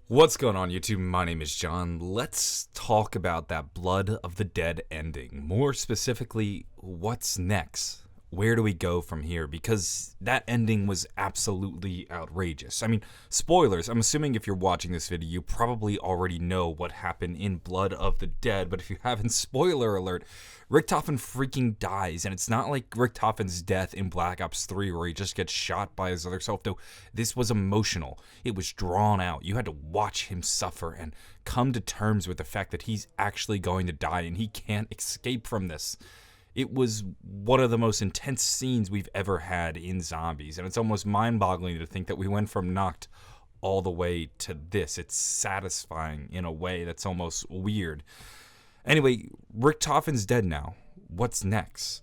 What's going on, YouTube? My name is John. Let's talk about that Blood of the Dead ending. More specifically, what's next? Where do we go from here? Because that ending was absolutely outrageous. I mean, spoilers. I'm assuming if you're watching this video, you probably already know what happened in Blood of the Dead. But if you haven't, spoiler alert, Richtofen freaking dies. And it's not like Richtofen's death in Black Ops 3 where he just gets shot by his other self. Though this was emotional. It was drawn out. You had to watch him suffer and come to terms with the fact that he's actually going to die and he can't escape from this. It was one of the most intense scenes we've ever had in zombies, and it's almost mind-boggling to think that we went from Knocked all the way to this. It's satisfying in a way that's almost weird. Anyway, Richtofen's dead now. What's next?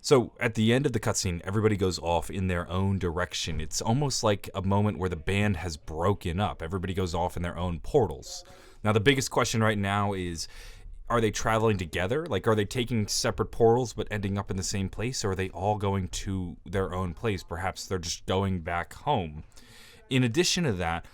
So at the end of the cutscene, everybody goes off in their own direction. It's almost like a moment where the band has broken up. Everybody goes off in their own portals. Now the biggest question right now is, are they traveling together? Like, are they taking separate portals but ending up in the same place? Or are they all going to their own place? Perhaps they're just going back home. In addition to that,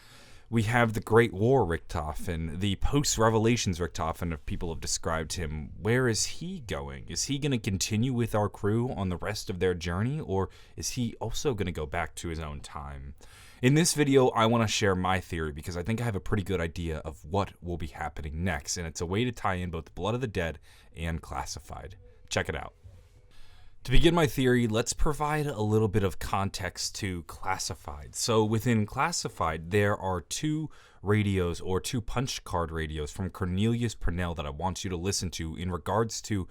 we have the Great War Richtofen, the post-Revelations Richtofen, if people have described him. Where is he going? Is he going to continue with our crew on the rest of their journey? Or is he also going to go back to his own time? In this video, I want to share my theory because I think I have a pretty good idea of what will be happening next, and it's a way to tie in both Blood of the Dead and Classified. Check it out. To begin my theory, let's provide a little bit of context to Classified. So within Classified, there are two radios or two punch card radios from Cornelius Purnell that I want you to listen to in regards to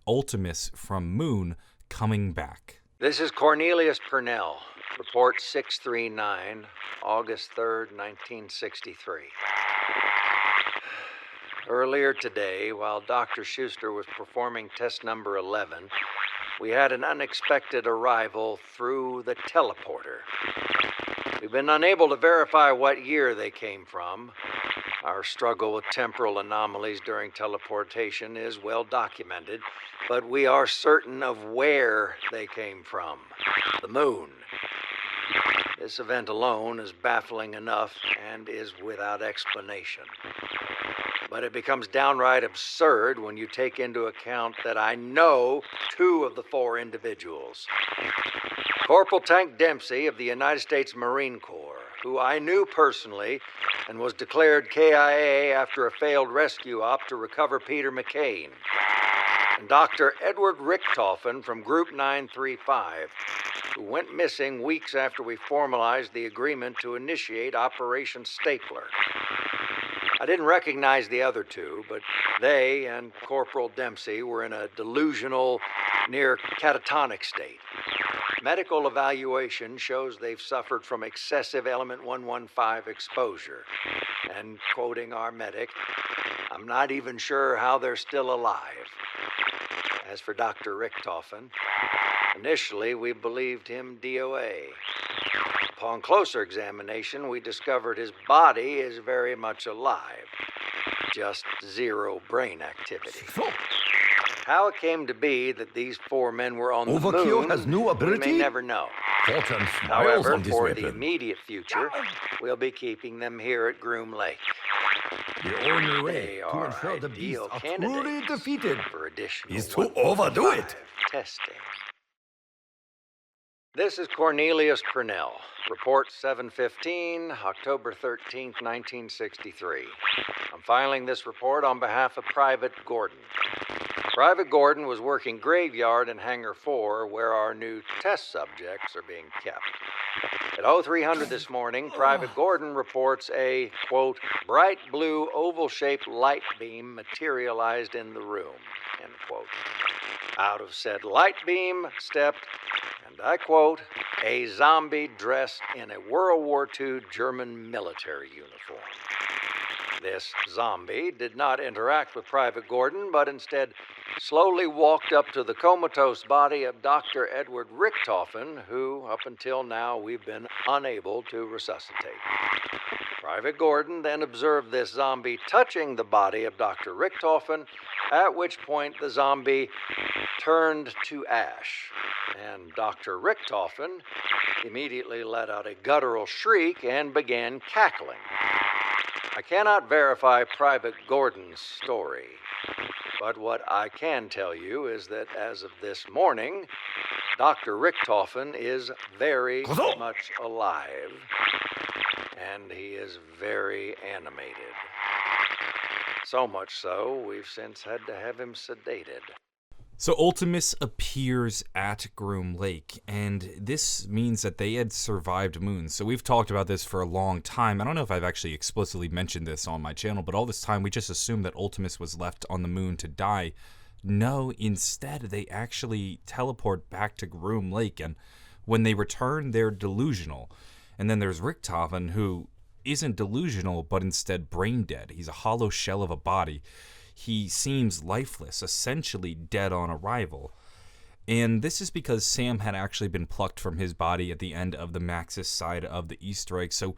Ultimus from Moon coming back. This is Cornelius Purnell. Report 639, August 3rd, 1963. Earlier today, while Dr. Schuster was performing test number 11, we had an unexpected arrival through the teleporter. We've been unable to verify what year they came from. Our struggle with temporal anomalies during teleportation is well documented, but we are certain of where they came from. The moon. This event alone is baffling enough and is without explanation. But it becomes downright absurd when you take into account that I know two of the four individuals. Corporal Tank Dempsey of the United States Marine Corps, who I knew personally and was declared KIA after a failed rescue op to recover Peter McCain. And Dr. Edward Richtofen from Group 935, who went missing weeks after we formalized the agreement to initiate Operation Stapler. I didn't recognize the other two, but they and Corporal Dempsey were in a delusional, near catatonic state. Medical evaluation shows they've suffered from excessive element 115 exposure. And quoting our medic, "I'm not even sure how they're still alive." As for Dr. Richtofen, initially we believed him DOA. Upon closer examination, we discovered his body is very much alive. Just zero brain activity. How it came to be that these four men were on the moon, has new we ability? may never know. Fortune smiles However, on this for weapon. the immediate future, we'll be keeping them here at Groom Lake. The only way They to are ensure the beasts ideal are truly candidates defeated for additional is to overdo it. testing. This is Cornelius Purnell. Report 715, October 13th, 1963. I'm filing this report on behalf of Private Gordon. Private Gordon was working graveyard in Hangar 4, where our new test subjects are being kept. At 0300 this morning, Private Gordon reports a, quote, bright blue oval-shaped light beam materialized in the room, end quote. Out of said light beam stepped, and I quote, a zombie dressed in a World War II German military uniform. This zombie did not interact with Private Gordon, but instead slowly walked up to the comatose body of Dr. Edward Richtofen, who, up until now, we've been unable to resuscitate. Private Gordon then observed this zombie touching the body of Dr. Richtofen, at which point the zombie turned to ash, and Dr. Richtofen immediately let out a guttural shriek and began cackling. I cannot verify Private Gordon's story, but what I can tell you is that as of this morning, Dr. Richtofen is very much alive, and he is very animated. So much so, we've since had to have him sedated. So Ultimus appears at Groom Lake, and this means that they had survived moons. So we've talked about this for a long time. I don't know if I've actually explicitly mentioned this on my channel, but all this time we just assumed that Ultimus was left on the moon to die. No, instead they actually teleport back to Groom Lake, and when they return, they're delusional. And then there's Richtofen, who isn't delusional, but instead brain dead. He's a hollow shell of a body. He seems lifeless, essentially dead on arrival. And this is because Sam had actually been plucked from his body at the end of the Maxis side of the Easter egg, so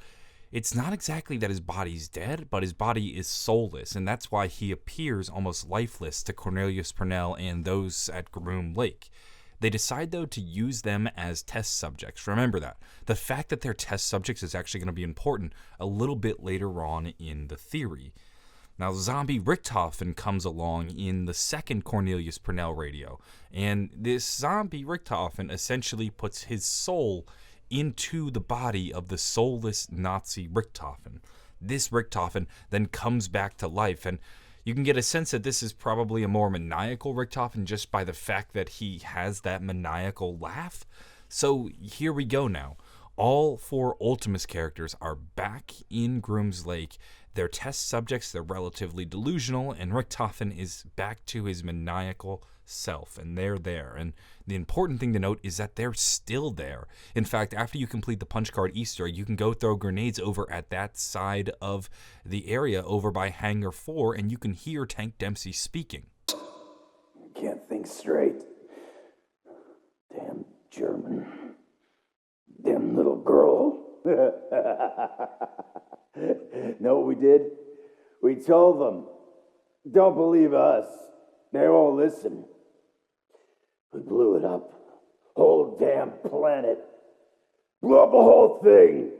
it's not exactly that his body's dead, but his body is soulless, and that's why he appears almost lifeless to Cornelius Purnell and those at Groom Lake. They decide, though, to use them as test subjects. Remember that. The fact that they're test subjects is actually going to be important a little bit later on in the theory. Now, zombie Richtofen comes along in the second Cornelius Purnell radio, and this zombie Richtofen essentially puts his soul into the body of the soulless Nazi Richtofen. This Richtofen then comes back to life, and you can get a sense that this is probably a more maniacal Richtofen just by the fact that he has that maniacal laugh. So here we go now. All four Ultimus characters are back in Groom's Lake. They're test subjects, they're relatively delusional, and Richtofen is back to his maniacal self, and they're there. And the important thing to note is that they're still there. In fact, after you complete the punch card Easter egg, you can go throw grenades over at that side of the area over by Hangar 4, and you can hear Tank Dempsey speaking. Can't think straight. Damn German. Damn little girl. Know what we did? We told them, don't believe us. They won't listen. We blew it up. Whole damn planet. Blew up the whole thing.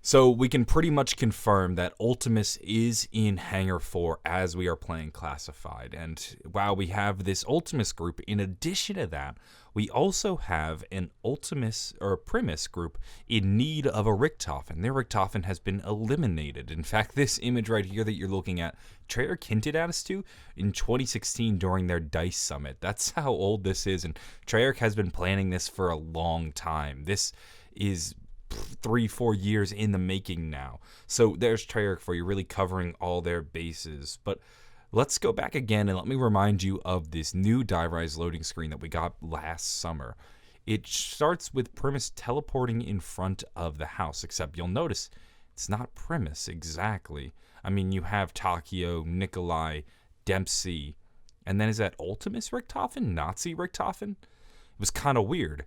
So we can pretty much confirm that Ultimus is in Hangar 4 as we are playing Classified. And while we have this Ultimus group, in addition to that, we also have an Ultimus or Primus group in need of a Richtofen. Their Richtofen has been eliminated. In fact, this image right here that you're looking at, Treyarch hinted at us to in 2016 during their DICE summit. That's how old this is, and Treyarch has been planning this for a long time. This is 3-4 years in the making now. So there's Treyarch for you, really covering all their bases. But let's go back again and let me remind you of this new Die Rise loading screen that we got last summer. It starts with Primus teleporting in front of the house, except you'll notice it's not Primus exactly. I mean, you have Takio, Nikolai, Dempsey, and then is that Ultimus Richtofen? Nazi Richtofen? It was kind of weird.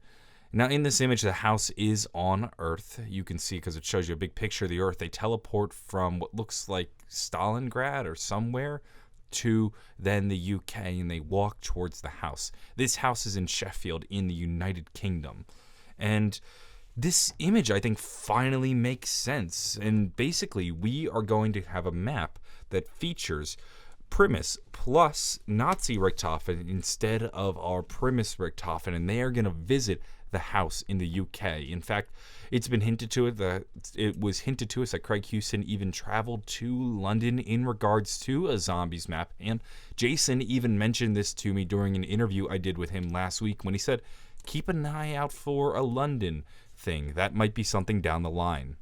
Now, in this image, the house is on Earth. You can see, because it shows you a big picture of the Earth, they teleport from what looks like Stalingrad or somewhere to then the UK, and they walk towards the house. This house is in Sheffield in the United Kingdom. And this image, I think, finally makes sense. And basically, we are going to have a map that features Primus plus Nazi Richtofen instead of our Primus Richtofen, and they are going to visit the house in the UK. In fact, it's been hinted to it was hinted to us that Craig Houston even traveled to London in regards to a zombies map, and Jason even mentioned this to me during an interview I did with him last week when he said, keep an eye out for a London thing. That might be something down the line.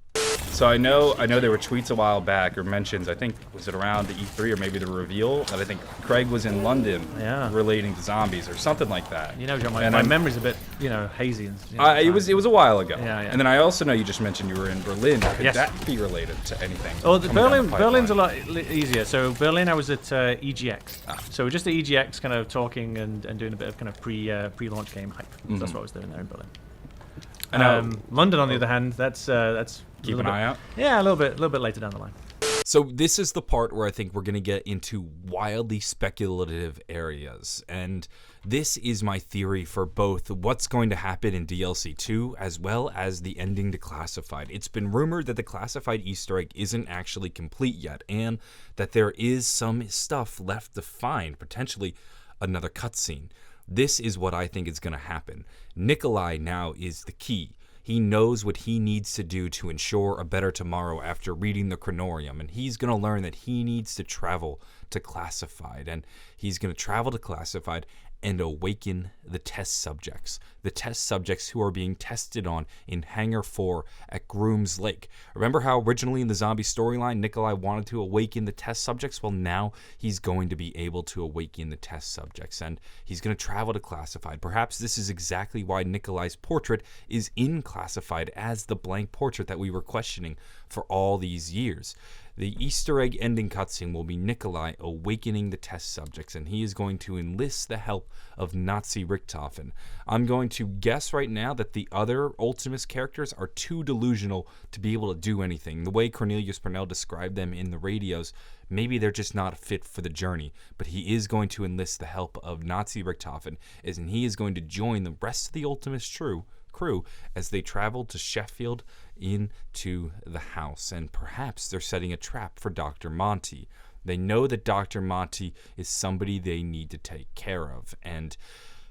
So I know there were tweets a while back or mentions, I think, was it around the E3 or maybe the reveal, that I think Craig was in London relating to zombies or something like that. You know, John, my memory's a bit, hazy. And, it was a while ago. Yeah. And then I also know you just mentioned you were in Berlin. Could that be related to anything? Oh, Berlin's a lot easier. So Berlin, I was at EGX. So we're just at EGX kind of talking and doing a bit of kind of pre-launch game hype. Mm-hmm. That's what I was doing there in Berlin. And London, on the other hand, that's keep an eye out. Yeah, a little bit later down the line. So this is the part where I think we're going to get into wildly speculative areas. And this is my theory for both what's going to happen in DLC 2 as well as the ending to Classified. It's been rumored that the Classified Easter egg isn't actually complete yet, and that there is some stuff left to find, potentially another cutscene. This is what I think is going to happen. Nikolai now is the key. He knows what he needs to do to ensure a better tomorrow after reading the Chronorium, and he's going to learn that he needs to travel to Classified, and he's going to travel to Classified and awaken the test subjects who are being tested on in Hangar 4 at Groom's Lake. Remember how originally in the zombie storyline, Nikolai wanted to awaken the test subjects? Well, now he's going to be able to awaken the test subjects, and he's going to travel to Classified. Perhaps this is exactly why Nikolai's portrait is in Classified as the blank portrait that we were questioning for all these years. The Easter egg ending cutscene will be Nikolai awakening the test subjects, and he is going to enlist the help of Nazi Richthofen. I'm going to guess right now that the other Ultimus characters are too delusional to be able to do anything. The way Cornelius Purnell described them in the radios, maybe they're just not fit for the journey, but he is going to enlist the help of Nazi Richthofen, and he is going to join the rest of the Ultimus crew as they travel to Sheffield into the house, and perhaps they're setting a trap for Dr. Monty. They know that Dr. Monty is somebody they need to take care of, and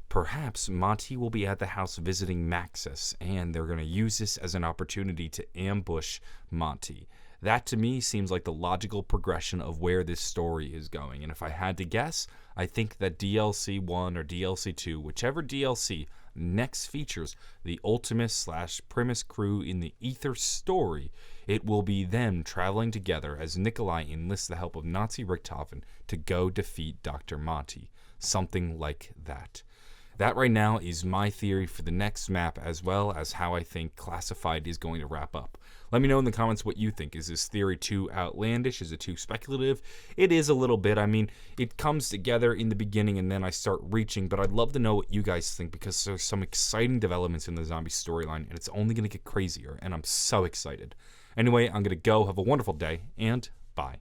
perhaps Monty will be at the house visiting Maxis, and they're going to use this as an opportunity to ambush Monty. That to me seems like the logical progression of where this story is going, and if I had to guess, I think that DLC 1 or DLC 2, whichever DLC next features the Ultimus/Primus crew in the Ether story, it will be them traveling together as Nikolai enlists the help of Nazi Richthofen to go defeat Dr. Monty. Something like that. That right now is my theory for the next map, as well as how I think Classified is going to wrap up. Let me know in the comments what you think. Is this theory too outlandish? Is it too speculative? It is a little bit. I mean, it comes together in the beginning and then I start reaching, but I'd love to know what you guys think, because there's some exciting developments in the zombie storyline and it's only going to get crazier, and I'm so excited. Anyway, I'm going to go. Have a wonderful day, and bye.